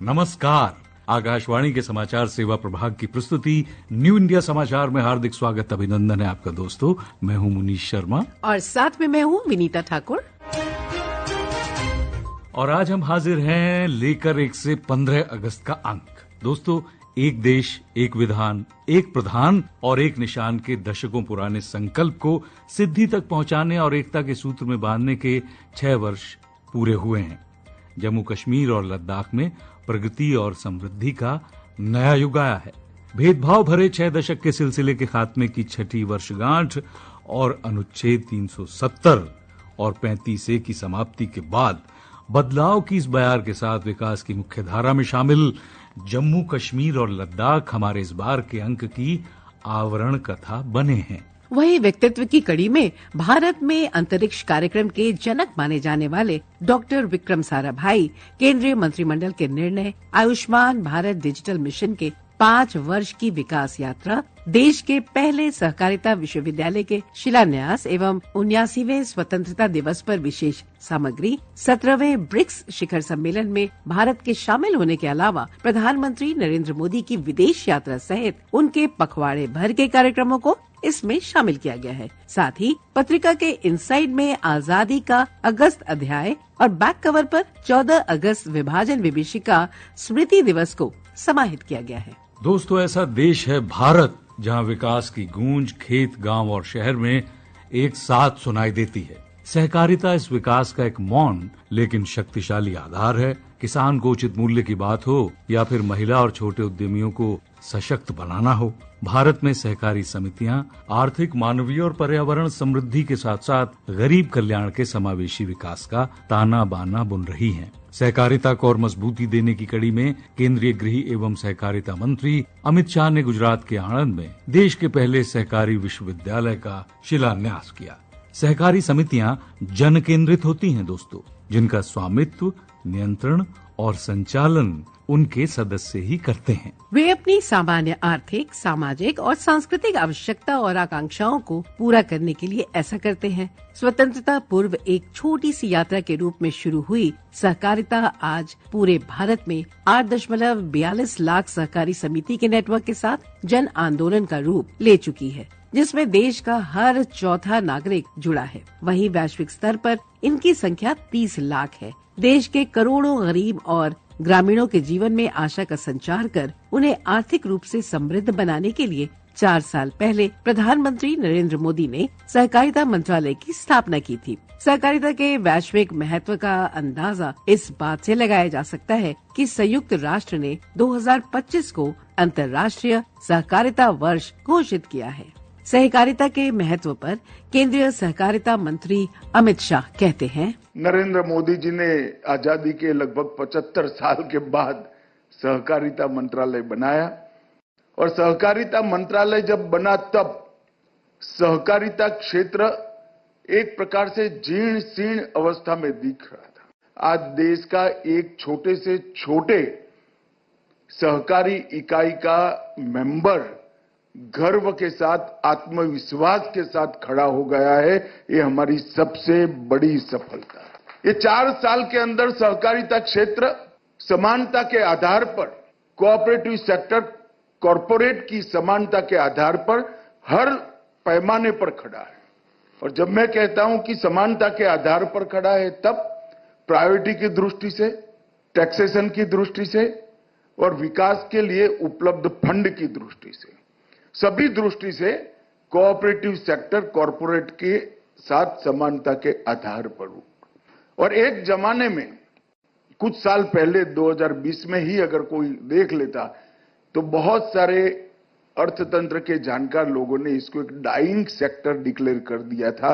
नमस्कार। आकाशवाणी के समाचार सेवा प्रभाग की प्रस्तुति न्यू इंडिया समाचार में हार्दिक स्वागत, अभिनंदन है आपका दोस्तों। मैं हूं मुनीश शर्मा और साथ में मैं हूं विनीता ठाकुर। और आज हम हाजिर हैं लेकर 1 से 15 अगस्त का अंक। दोस्तों, एक देश, एक विधान, एक प्रधान और एक निशान के दशकों पुराने संकल्प को सिद्धि तक पहुंचाने और एकता के सूत्र में बांधने के 6 वर्ष पूरे हुए हैं। जम्मू कश्मीर और लद्दाख में प्रगति और समृद्धि का नया युग आया है। भेदभाव भरे 6 दशक के सिलसिले के खात्मे की 6ठी वर्षगांठ और अनुच्छेद 370 और 35A की समाप्ति के बाद बदलाव की इस बयार के साथ विकास की मुख्य धारा में शामिल जम्मू कश्मीर और लद्दाख हमारे इस बार के अंक की आवरण कथा बने हैं। वही व्यक्तित्व की कड़ी में भारत में अंतरिक्ष कार्यक्रम के जनक माने जाने वाले डॉक्टर विक्रम साराभाई केंद्रीय मंत्रिमंडल के निर्णय, आयुष्मान भारत डिजिटल मिशन के 5 वर्ष की विकास यात्रा, देश के पहले सहकारिता विश्वविद्यालय के शिलान्यास एवं 79वें स्वतंत्रता दिवस पर विशेष सामग्री, 17वें ब्रिक्स शिखर सम्मेलन में भारत के शामिल होने के अलावा प्रधानमंत्री नरेंद्र मोदी की विदेश यात्रा सहित उनके पखवाड़े भर के कार्यक्रमों को इसमें शामिल किया गया है। साथ ही पत्रिका के इनसाइड में आजादी का अगस्त अध्याय और बैक कवर पर 14 अगस्त विभाजन विभीषिका स्मृति दिवस को समाहित किया गया है। दोस्तों, ऐसा देश है भारत जहां विकास की गूंज खेत, गांव और शहर में एक साथ सुनाई देती है। सहकारिता इस विकास का एक मौन लेकिन शक्तिशाली आधार है। किसान को उचित मूल्य की बात हो या फिर महिला और छोटे उद्यमियों को सशक्त बनाना हो, भारत में सहकारी समितियां आर्थिक, मानवीय और पर्यावरण समृद्धि के साथ साथ गरीब कल्याण के समावेशी विकास का ताना बाना बुन रही हैं। सहकारिता को और मजबूती देने की कड़ी में केंद्रीय गृह एवं सहकारिता मंत्री अमित शाह ने गुजरात के आणंद में देश के पहले सहकारी विश्वविद्यालय का शिलान्यास किया। सहकारी समितियां जन केंद्रित होती हैं दोस्तों, जिनका स्वामित्व, नियंत्रण और संचालन उनके सदस्य ही करते हैं। वे अपनी सामान्य आर्थिक, सामाजिक और सांस्कृतिक आवश्यकता और आकांक्षाओं को पूरा करने के लिए ऐसा करते हैं। स्वतंत्रता पूर्व एक छोटी सी यात्रा के रूप में शुरू हुई सहकारिता आज पूरे भारत में 8.42 लाख सहकारी समिति के नेटवर्क के साथ जन आंदोलन का रूप ले चुकी है, जिसमें देश का हर चौथा नागरिक जुड़ा है। वहीं वैश्विक स्तर पर इनकी संख्या 30 लाख है। देश के करोड़ों गरीब और ग्रामीणों के जीवन में आशा का संचार कर उन्हें आर्थिक रूप से समृद्ध बनाने के लिए 4 साल पहले प्रधानमंत्री नरेंद्र मोदी ने सहकारिता मंत्रालय की स्थापना की थी। सहकारिता के वैश्विक महत्व का अंदाजा इस बात से लगाया जा सकता है कि संयुक्त राष्ट्र ने 2025 को अंतर्राष्ट्रीय सहकारिता वर्ष घोषित किया है। सहकारिता के महत्व पर केंद्रीय सहकारिता मंत्री अमित शाह कहते हैं, नरेंद्र मोदी जी ने आजादी के लगभग 75 साल के बाद सहकारिता मंत्रालय बनाया और सहकारिता मंत्रालय जब बना तब सहकारिता क्षेत्र एक प्रकार से जीर्ण शीर्ण अवस्था में दिख रहा था। आज देश का एक छोटे से छोटे सहकारी इकाई का मेंबर गर्व के साथ, आत्मविश्वास के साथ खड़ा हो गया है। ये हमारी सबसे बड़ी सफलता है। ये 4 साल के अंदर सहकारिता क्षेत्र समानता के आधार पर, कोऑपरेटिव सेक्टर कॉरपोरेट की समानता के आधार पर हर पैमाने पर खड़ा है। और जब मैं कहता हूं कि समानता के आधार पर खड़ा है, तब प्रायोरिटी की दृष्टि से, टैक्सेशन की दृष्टि से और विकास के लिए उपलब्ध फंड की दृष्टि से, सभी दृष्टि से कोऑपरेटिव सेक्टर कॉरपोरेट के साथ समानता के आधार पर। और एक जमाने में कुछ साल पहले 2020 में ही अगर कोई देख लेता तो बहुत सारे अर्थतंत्र के जानकार लोगों ने इसको एक डाइंग सेक्टर डिक्लेयर कर दिया था।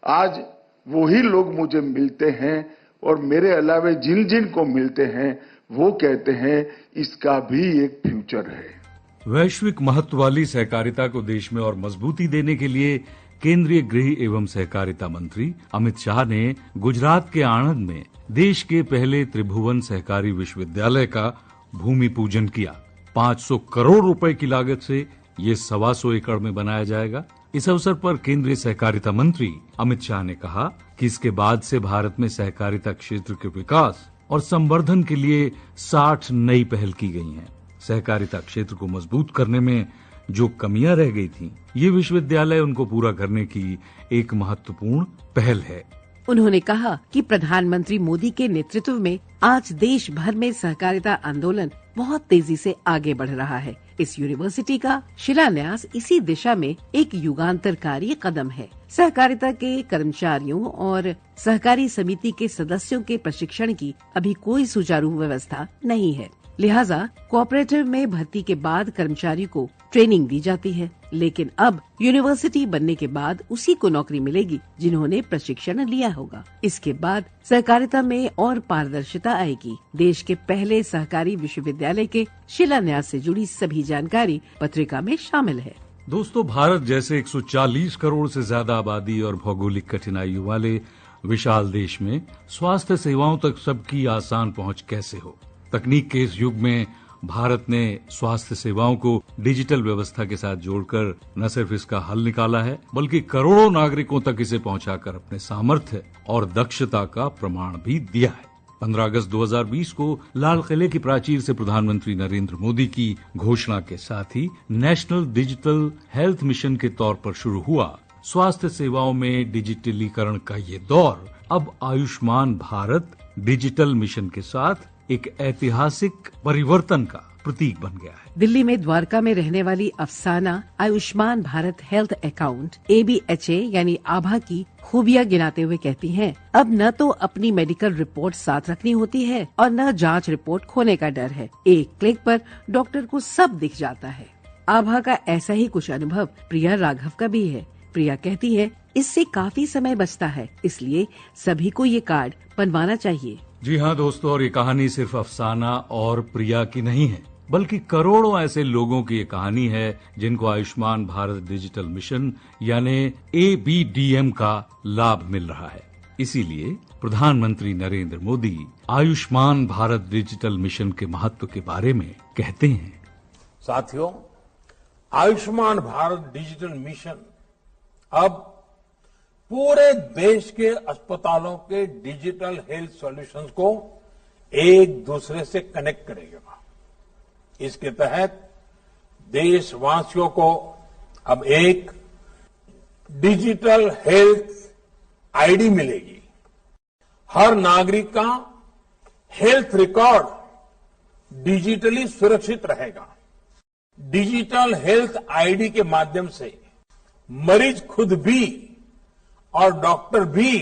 आज वही लोग मुझे मिलते हैं और मेरे अलावे जिन जिन को मिलते हैं वो कहते हैं इसका भी एक फ्यूचर है। वैश्विक महत्व वाली सहकारिता को देश में और मजबूती देने के लिए केंद्रीय गृह एवं सहकारिता मंत्री अमित शाह ने गुजरात के आणंद में देश के पहले त्रिभुवन सहकारी विश्वविद्यालय का भूमि पूजन किया। 500 करोड़ रुपए की लागत से ये 125 एकड़ में बनाया जाएगा। इस अवसर पर केंद्रीय सहकारिता मंत्री अमित शाह ने कहा कि इसके बाद से भारत में सहकारिता क्षेत्र के विकास और संवर्धन के लिए 60 नई पहल की गई हैं। सहकारिता क्षेत्र को मजबूत करने में जो कमियां रह गई थीं, ये विश्वविद्यालय उनको पूरा करने की एक महत्वपूर्ण पहल है। उन्होंने कहा कि प्रधानमंत्री मोदी के नेतृत्व में आज देश भर में सहकारिता आंदोलन बहुत तेजी से आगे बढ़ रहा है। इस यूनिवर्सिटी का शिलान्यास इसी दिशा में एक युगांतरकारी कदम है। सहकारिता के कर्मचारियों और सहकारी समिति के सदस्यों के प्रशिक्षण की अभी कोई सुचारू व्यवस्था नहीं है। लिहाजा कोऑपरेटिव में भर्ती के बाद कर्मचारी को ट्रेनिंग दी जाती है, लेकिन अब यूनिवर्सिटी बनने के बाद उसी को नौकरी मिलेगी जिन्होंने प्रशिक्षण लिया होगा। इसके बाद सहकारिता में और पारदर्शिता आएगी। देश के पहले सहकारी विश्वविद्यालय के शिलान्यास से जुड़ी सभी जानकारी पत्रिका में शामिल है। दोस्तों, भारत जैसे 140 करोड़ से ज्यादा आबादी और भौगोलिक कठिनाइयों वाले विशाल देश में स्वास्थ्य सेवाओं तक सबकी आसान पहुंच कैसे हो? तकनीक के इस युग में भारत ने स्वास्थ्य सेवाओं को डिजिटल व्यवस्था के साथ जोड़कर न सिर्फ इसका हल निकाला है, बल्कि करोड़ों नागरिकों तक इसे पहुंचाकर अपने सामर्थ्य और दक्षता का प्रमाण भी दिया है। 15 अगस्त 2020 को लाल किले की प्राचीर से प्रधानमंत्री नरेंद्र मोदी की घोषणा के साथ ही नेशनल डिजिटल हेल्थ मिशन के तौर पर शुरू हुआ स्वास्थ्य सेवाओं में डिजिटलीकरण का ये दौर अब आयुष्मान भारत डिजिटल मिशन के साथ एक ऐतिहासिक परिवर्तन का प्रतीक बन गया है। दिल्ली में द्वारका में रहने वाली अफसाना Ayushman Bharat health account ABHA यानी आभा की खूबियां गिनाते हुए कहती हैं, अब न तो अपनी मेडिकल रिपोर्ट साथ रखनी होती है और न जांच रिपोर्ट खोने का डर है। एक क्लिक पर डॉक्टर को सब दिख जाता है। आभा का ऐसा ही कुछ अनुभव प्रिया राघव का भी है। प्रिया कहती है, इससे काफी समय बचता है, इसलिए सभी को ये कार्ड बनवाना चाहिए। जी हाँ दोस्तों, और ये कहानी सिर्फ अफसाना और प्रिया की नहीं है, बल्कि करोड़ों ऐसे लोगों की ये कहानी है जिनको आयुष्मान भारत डिजिटल मिशन यानी ABDM का लाभ मिल रहा है। इसीलिए प्रधानमंत्री नरेंद्र मोदी आयुष्मान भारत डिजिटल मिशन के महत्व के बारे में कहते हैं। साथियों, आयुष्मान भारत डिजिटल मिशन अब पूरे देश के अस्पतालों के डिजिटल हेल्थ सॉल्यूशंस को एक दूसरे से कनेक्ट करेगा। इसके तहत देशवासियों को अब एक डिजिटल हेल्थ आईडी मिलेगी। हर नागरिक का हेल्थ रिकॉर्ड डिजिटली सुरक्षित रहेगा। डिजिटल हेल्थ आईडी के माध्यम से मरीज खुद भी और डॉक्टर भी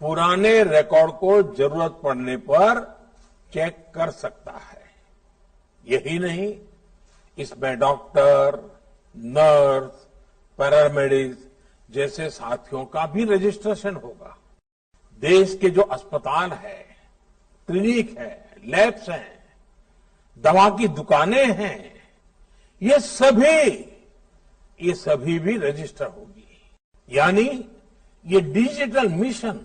पुराने रिकॉर्ड को जरूरत पड़ने पर चेक कर सकता है। यही नहीं, इसमें डॉक्टर, नर्स, पैरामेडिक्स जैसे साथियों का भी रजिस्ट्रेशन होगा। देश के जो अस्पताल है, क्लिनिक है, लैब्स हैं, दवा की दुकानें हैं, ये सभी भी रजिस्टर होगी। यानी ये डिजिटल मिशन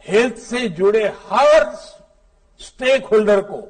हेल्थ से जुड़े हर स्टेक होल्डर को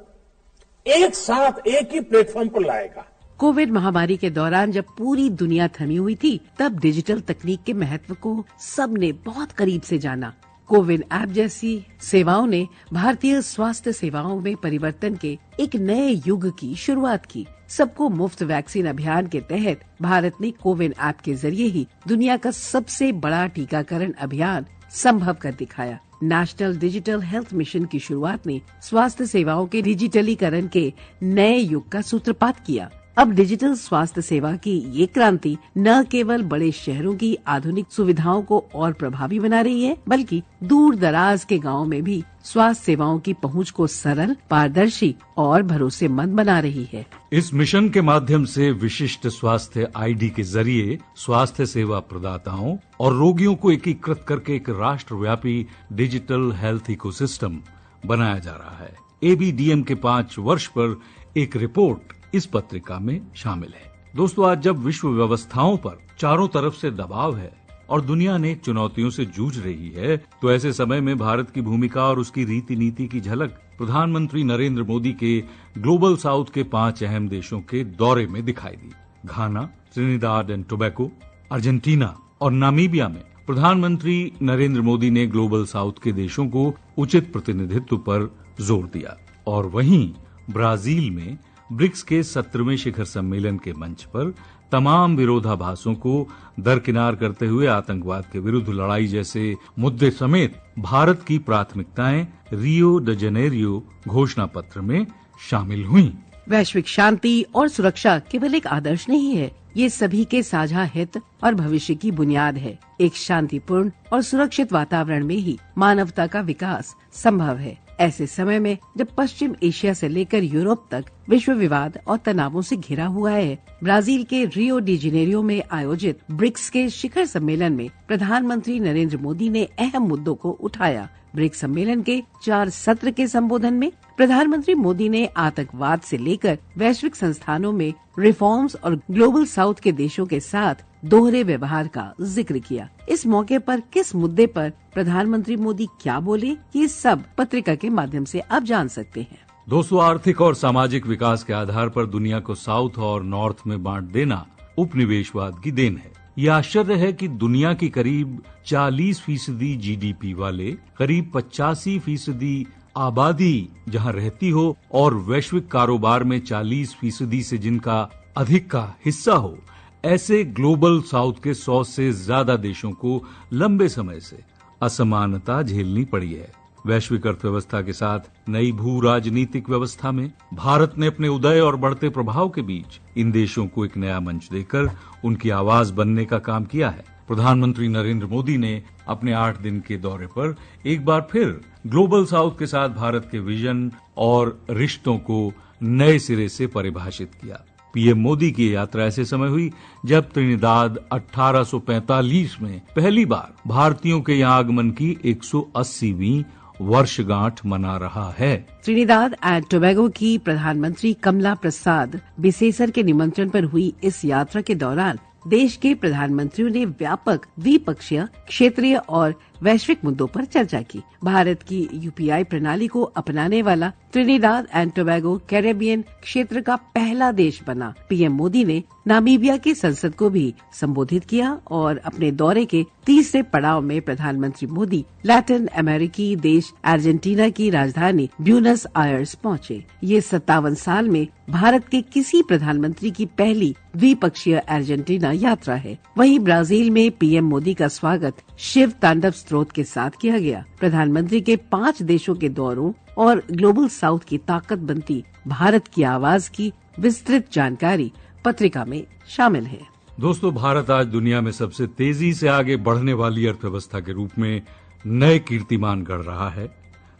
एक साथ एक ही प्लेटफॉर्म पर लाएगा। कोविड महामारी के दौरान जब पूरी दुनिया थमी हुई थी, तब डिजिटल तकनीक के महत्व को सबने बहुत करीब से जाना। कोविन ऐप जैसी सेवाओं ने भारतीय स्वास्थ्य सेवाओं में परिवर्तन के एक नए युग की शुरुआत की। सबको मुफ्त वैक्सीन अभियान के तहत भारत ने कोविन ऐप के जरिए ही दुनिया का सबसे बड़ा टीकाकरण अभियान संभव कर दिखाया। नेशनल डिजिटल हेल्थ मिशन की शुरुआत ने स्वास्थ्य सेवाओं के डिजिटलीकरण के नए युग का सूत्रपात किया। अब डिजिटल स्वास्थ्य सेवा की ये क्रांति न केवल बड़े शहरों की आधुनिक सुविधाओं को और प्रभावी बना रही है, बल्कि दूर दराज के गांवों में भी स्वास्थ्य सेवाओं की पहुंच को सरल, पारदर्शी और भरोसेमंद बना रही है। इस मिशन के माध्यम से विशिष्ट स्वास्थ्य आईडी के जरिए स्वास्थ्य सेवा प्रदाताओं और रोगियों को एकीकृत करके एक राष्ट्रव्यापी डिजिटल हेल्थ इकोसिस्टम बनाया जा रहा है। ABDM के 5 वर्ष पर एक रिपोर्ट इस पत्रिका में शामिल है। दोस्तों, आज जब विश्व व्यवस्थाओं पर चारों तरफ से दबाव है और दुनिया ने चुनौतियों से जूझ रही है, तो ऐसे समय में भारत की भूमिका और उसकी रीति नीति की झलक प्रधानमंत्री नरेंद्र मोदी के ग्लोबल साउथ के 5 अहम देशों के दौरे में दिखाई दी। घाना, ट्रिनिडाद एंड टोबैको, अर्जेंटीना और नामीबिया में प्रधानमंत्री नरेंद्र मोदी ने ग्लोबल साउथ के देशों को उचित प्रतिनिधित्व पर जोर दिया और वहीं ब्राजील में ब्रिक्स के 17वें शिखर सम्मेलन के मंच पर तमाम विरोधाभासों को दरकिनार करते हुए आतंकवाद के विरुद्ध लड़ाई जैसे मुद्दे समेत भारत की प्राथमिकताएं रियो द जेनेरियो घोषणा पत्र में शामिल हुईं। वैश्विक शांति और सुरक्षा केवल एक आदर्श नहीं है, ये सभी के साझा हित और भविष्य की बुनियाद है। एक शांतिपूर्ण और सुरक्षित वातावरण में ही मानवता का विकास संभव है। ऐसे समय में जब पश्चिम एशिया से लेकर यूरोप तक विश्व विवाद और तनावों से घिरा हुआ है, ब्राजील के रियो डी जेनेरियो में आयोजित ब्रिक्स के शिखर सम्मेलन में प्रधानमंत्री नरेंद्र मोदी ने अहम मुद्दों को उठाया। ब्रिक्स सम्मेलन के 4 सत्र के संबोधन में प्रधानमंत्री मोदी ने आतंकवाद से लेकर वैश्विक संस्थानों में रिफॉर्म्स और ग्लोबल साउथ के देशों के साथ दोहरे व्यवहार का जिक्र किया। इस मौके पर किस मुद्दे पर प्रधानमंत्री मोदी क्या बोले, ये सब पत्रिका के माध्यम से आप जान सकते हैं। दोस्तों, आर्थिक और सामाजिक विकास के आधार पर दुनिया को साउथ और नॉर्थ में बांट देना उपनिवेशवाद की देन है। यह आश्चर्य है कि दुनिया की करीब 40% जीडीपी वाले, करीब 85% आबादी जहां रहती हो और वैश्विक कारोबार में 40% से जिनका अधिक का हिस्सा हो, ऐसे ग्लोबल साउथ के 100 से ज्यादा देशों को लंबे समय से असमानता झेलनी पड़ी है। वैश्विक अर्थव्यवस्था के साथ नई भू राजनीतिक व्यवस्था में भारत ने अपने उदय और बढ़ते प्रभाव के बीच इन देशों को एक नया मंच देकर उनकी आवाज बनने का काम किया है। प्रधानमंत्री नरेंद्र मोदी ने अपने 8 दिन के दौरे पर एक बार फिर ग्लोबल साउथ के साथ भारत के विजन और रिश्तों को नए सिरे से परिभाषित किया। पीएम मोदी की यात्रा ऐसे समय हुई जब त्रिनिदाद 1845 में पहली बार भारतीयों के यहाँ आगमन की 180वीं वर्षगांठ मना रहा है। त्रिनिदाद एंड टोबैगो की प्रधानमंत्री कमला प्रसाद बिसेसर के निमंत्रण पर हुई इस यात्रा के दौरान देश के प्रधानमंत्रियों ने व्यापक द्विपक्षीय, क्षेत्रीय और वैश्विक मुद्दों पर चर्चा की। भारत की यूपीआई प्रणाली को अपनाने वाला त्रिनिदाद एंड टोबैगो कैरेबियन क्षेत्र का पहला देश बना। पीएम मोदी ने नामीबिया की संसद को भी संबोधित किया और अपने दौरे के तीसरे पड़ाव में प्रधानमंत्री मोदी लैटिन अमेरिकी देश अर्जेंटीना की राजधानी ब्यूनस आयर्स पहुँचे। ये 57 साल में भारत के किसी प्रधानमंत्री की पहली द्विपक्षीय अर्जेंटीना यात्रा है। वहीं ब्राजील में पीएम मोदी का स्वागत शिव तांडव स्त्रोत के साथ किया गया। प्रधानमंत्री के 5 देशों के दौरों और ग्लोबल साउथ की ताकत बनती भारत की आवाज की विस्तृत जानकारी पत्रिका में शामिल है। दोस्तों, भारत आज दुनिया में सबसे तेजी से आगे बढ़ने वाली अर्थव्यवस्था के रूप में नए कीर्तिमान गढ़ रहा है।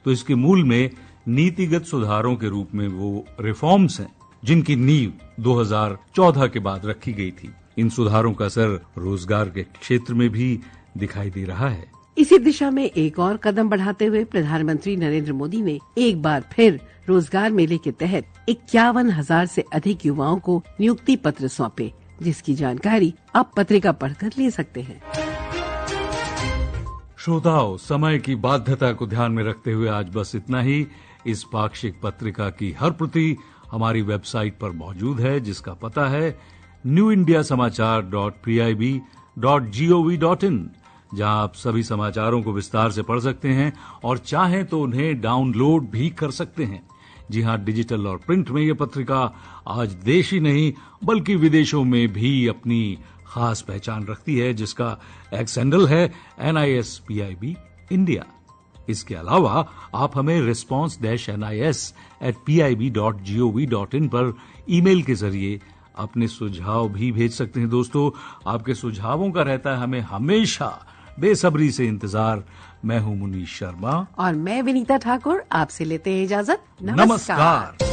तो इसके मूल में नीतिगत सुधारों के रूप में वो रिफॉर्म्स हैं जिनकी नींव 2014 के बाद रखी गई थी। इन सुधारों का असर रोजगार के क्षेत्र में भी दिखाई दे रहा है। इसी दिशा में एक और कदम बढ़ाते हुए प्रधानमंत्री नरेंद्र मोदी ने एक बार फिर रोजगार मेले के तहत 51,000 से अधिक युवाओं को नियुक्ति पत्र सौंपे, जिसकी जानकारी आप पत्रिका पढ़कर ले सकते हैं। श्रोताओं, समय की बाध्यता को ध्यान में रखते हुए आज बस इतना ही। इस पाक्षिक पत्रिका की हर प्रति हमारी वेबसाइट पर मौजूद है, जिसका पता है newindiasamaachar.pib.gov.in, जहां आप सभी समाचारों को विस्तार से पढ़ सकते हैं और चाहें तो उन्हें डाउनलोड भी कर सकते हैं। जी हां, डिजिटल और प्रिंट में यह पत्रिका आज देश ही नहीं बल्कि विदेशों में भी अपनी खास पहचान रखती है, जिसका एक्स हैंडल है NISPIB इंडिया। इसके अलावा आप हमें response-nis@pib.gov.in पर ईमेल के जरिए अपने सुझाव भी भेज सकते हैं। दोस्तों, आपके सुझावों का रहता है हमें हमेशा बेसब्री से इंतजार। मैं हूं मुनीश शर्मा और मैं विनीता ठाकुर, आपसे लेते हैं इजाजत। नमस्कार।